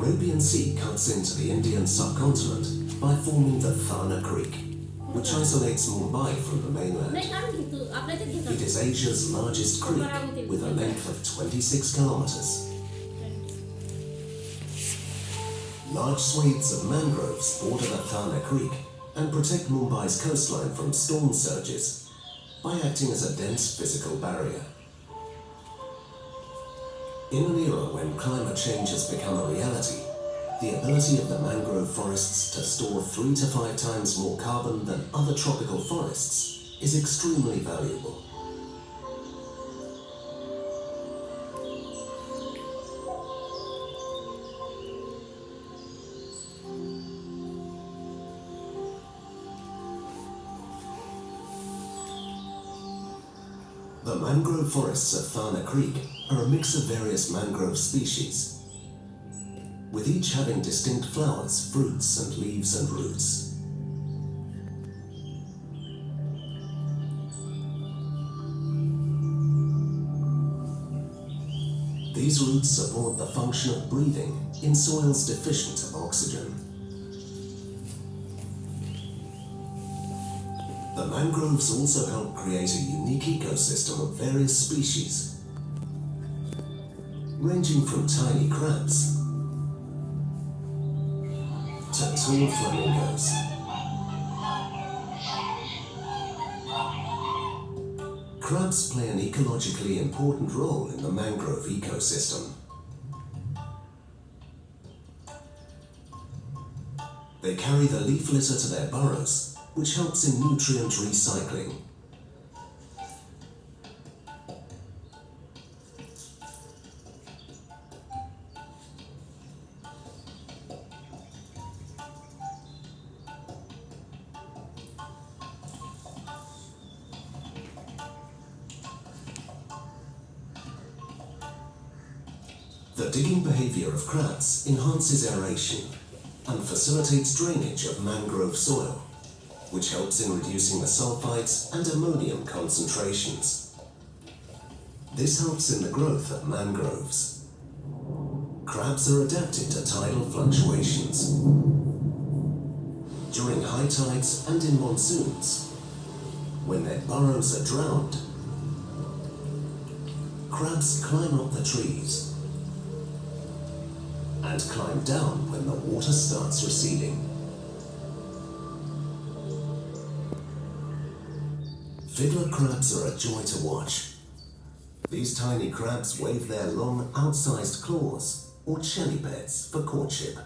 Arabian Sea cuts into the Indian subcontinent by forming the Thana Creek, which isolates Mumbai from the mainland. It is Asia's largest creek with a length of 26 kilometers. Large swathes of mangroves border the Thana Creek and protect Mumbai's coastline from storm surges by acting as a dense physical barrier. In an era when climate change has become a reality, the ability of the mangrove forests to store 3 to 5 times more carbon than other tropical forests is extremely valuable. The mangrove forests of Thana Creek are a mix of various mangrove species, with each having distinct flowers, fruits, and leaves and roots. These roots support the function of breathing in soils deficient of oxygen. The mangroves also help create a unique ecosystem of various species, ranging from tiny crabs to tall flamingos. Crabs play an ecologically important role in the mangrove ecosystem. They carry the leaf litter to their burrows, which helps in nutrient recycling. The digging behavior of crabs enhances aeration and facilitates drainage of mangrove soil, which helps in reducing the sulfides and ammonium concentrations. This helps in the growth of mangroves. Crabs are adapted to tidal fluctuations. During high tides and in monsoons, when their burrows are drowned, crabs climb up the trees and climb down when the water starts receding. Fiddler crabs are a joy to watch. These tiny crabs wave their long, outsized claws, or chelipeds, for courtship.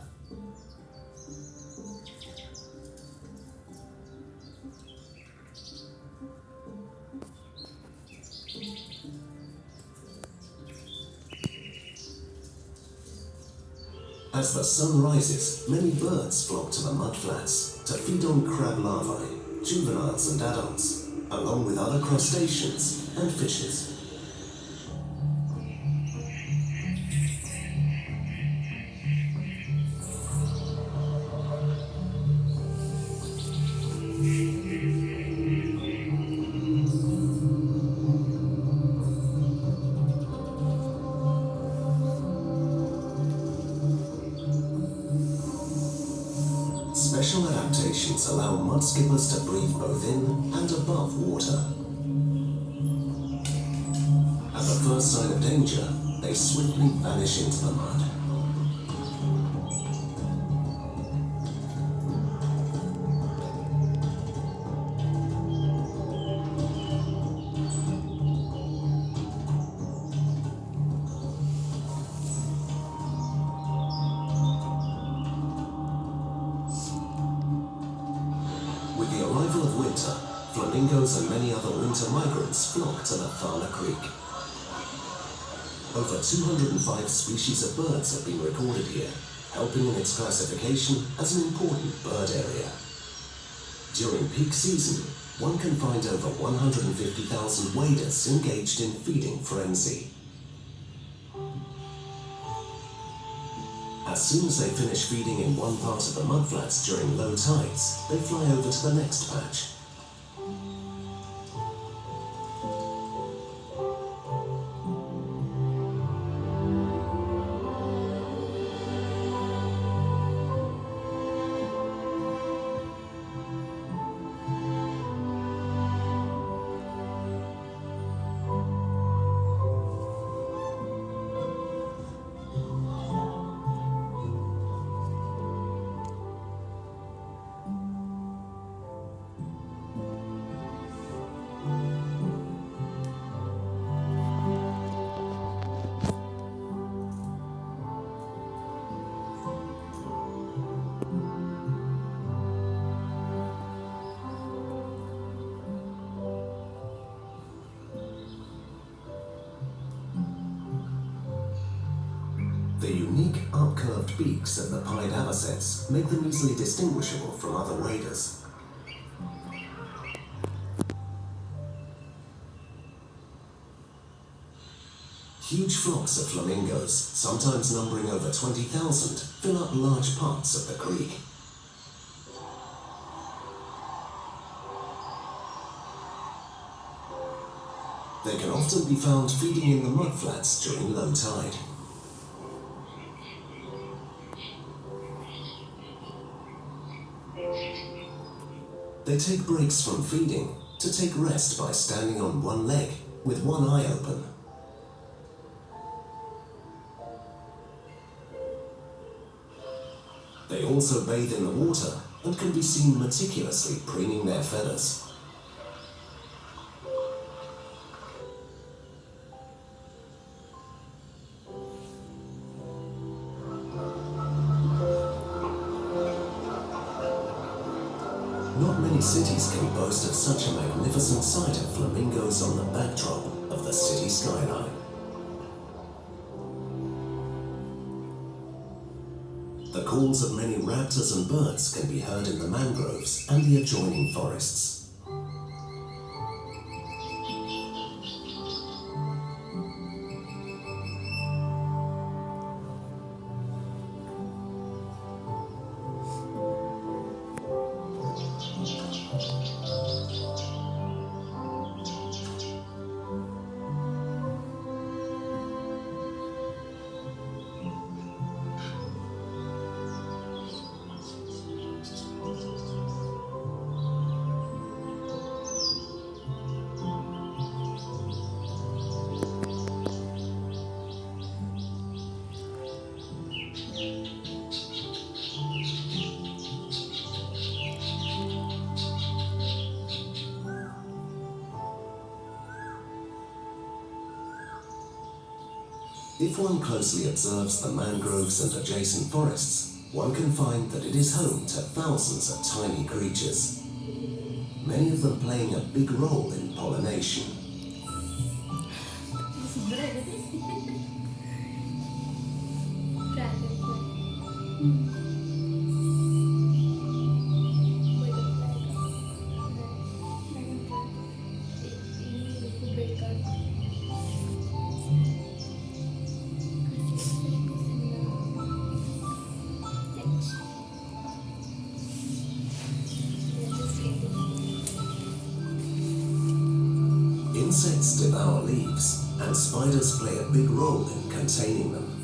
As the sun rises, many birds flock to the mudflats to feed on crab larvae, juveniles and adults, along with other crustaceans and fishes. Special adaptations allow mudskippers to breathe both in and above water. At the first sign of danger, they swiftly vanish into the mud. With the arrival of winter, flamingos and many other winter migrants flock to the Thana Creek. Over 205 species of birds have been recorded here, helping in its classification as an important bird area. During peak season, one can find over 150,000 waders engaged in feeding frenzy. As soon as they finish feeding in one part of the mudflats during low tides, they fly over to the next patch. The unique up-curved beaks of the pied avocets make them easily distinguishable from other waders. Huge flocks of flamingos, sometimes numbering over 20,000, fill up large parts of the creek. They can often be found feeding in the mudflats during low tide. They take breaks from feeding to take rest by standing on one leg with one eye open. They also bathe in the water and can be seen meticulously preening their feathers. Not many cities can boast of such a magnificent sight of flamingos on the backdrop of the city skyline. The calls of many raptors and birds can be heard in the mangroves and the adjoining forests. If one closely observes the mangroves and adjacent forests, one can find that it is home to thousands of tiny creatures, many of them playing a big role in pollination. Insects devour leaves, and spiders play a big role in containing them.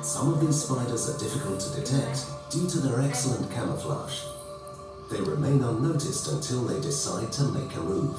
Some of these spiders are difficult to detect due to their excellent camouflage. They remain unnoticed until they decide to make a move.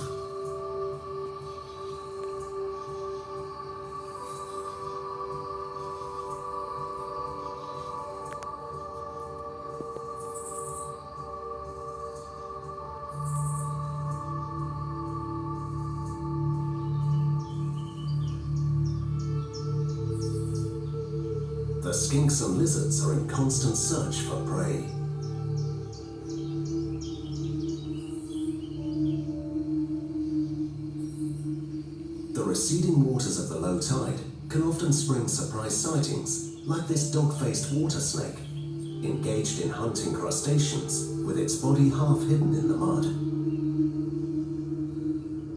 The skinks and lizards are in constant search for prey. The receding waters of the low tide can often spring surprise sightings, like this dog-faced water snake, engaged in hunting crustaceans with its body half hidden in the mud.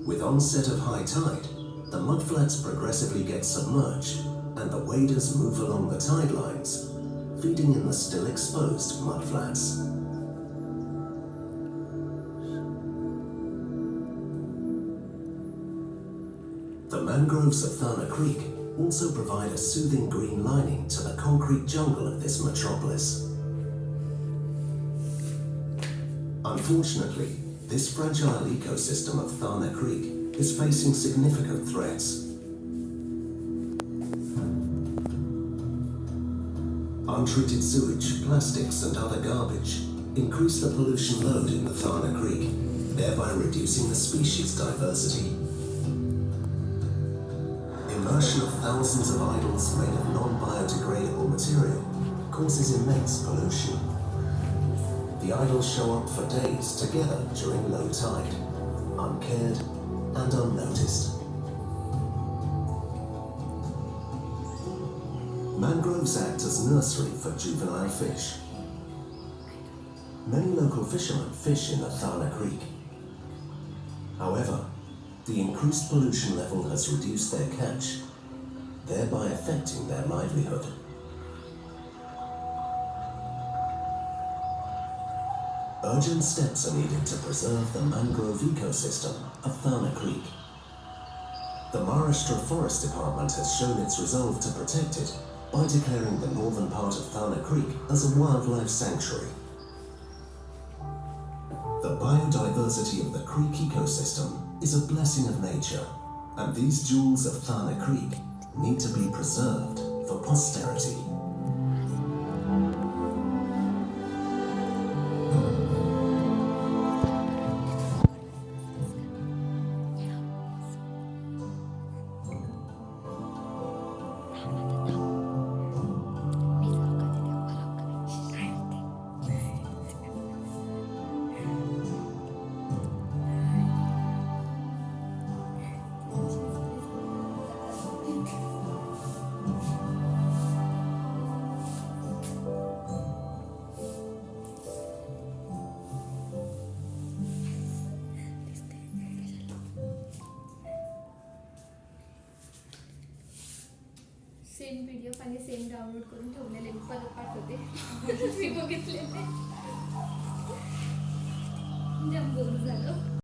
With onset of high tide, the mudflats progressively get submerged and the waders move along the tide lines, feeding in the still exposed mudflats. The mangroves of Thana Creek also provide a soothing green lining to the concrete jungle of this metropolis. Unfortunately, this fragile ecosystem of Thana Creek is facing significant threats. Untreated sewage, plastics and other garbage increase the pollution load in the Thana Creek, thereby reducing the species diversity. Immersion of thousands of idols made of non-biodegradable material causes immense pollution. The idols show up for days together during low tide, uncared and unnoticed. Mangroves act as nursery for juvenile fish. Many local fishermen fish in the Thana Creek. However, the increased pollution level has reduced their catch, thereby affecting their livelihood. Urgent steps are needed to preserve the mangrove ecosystem of Thana Creek. The Maharashtra Forest Department has shown its resolve to protect it by declaring the northern part of Thana Creek as a wildlife sanctuary. The biodiversity of the creek ecosystem is a blessing of nature, and these jewels of Thana Creek need to be preserved for posterity. Same PDF आणि same download करून ठेवलेले मी परत पाठवते. मी बघितले ते. जम bore झालं.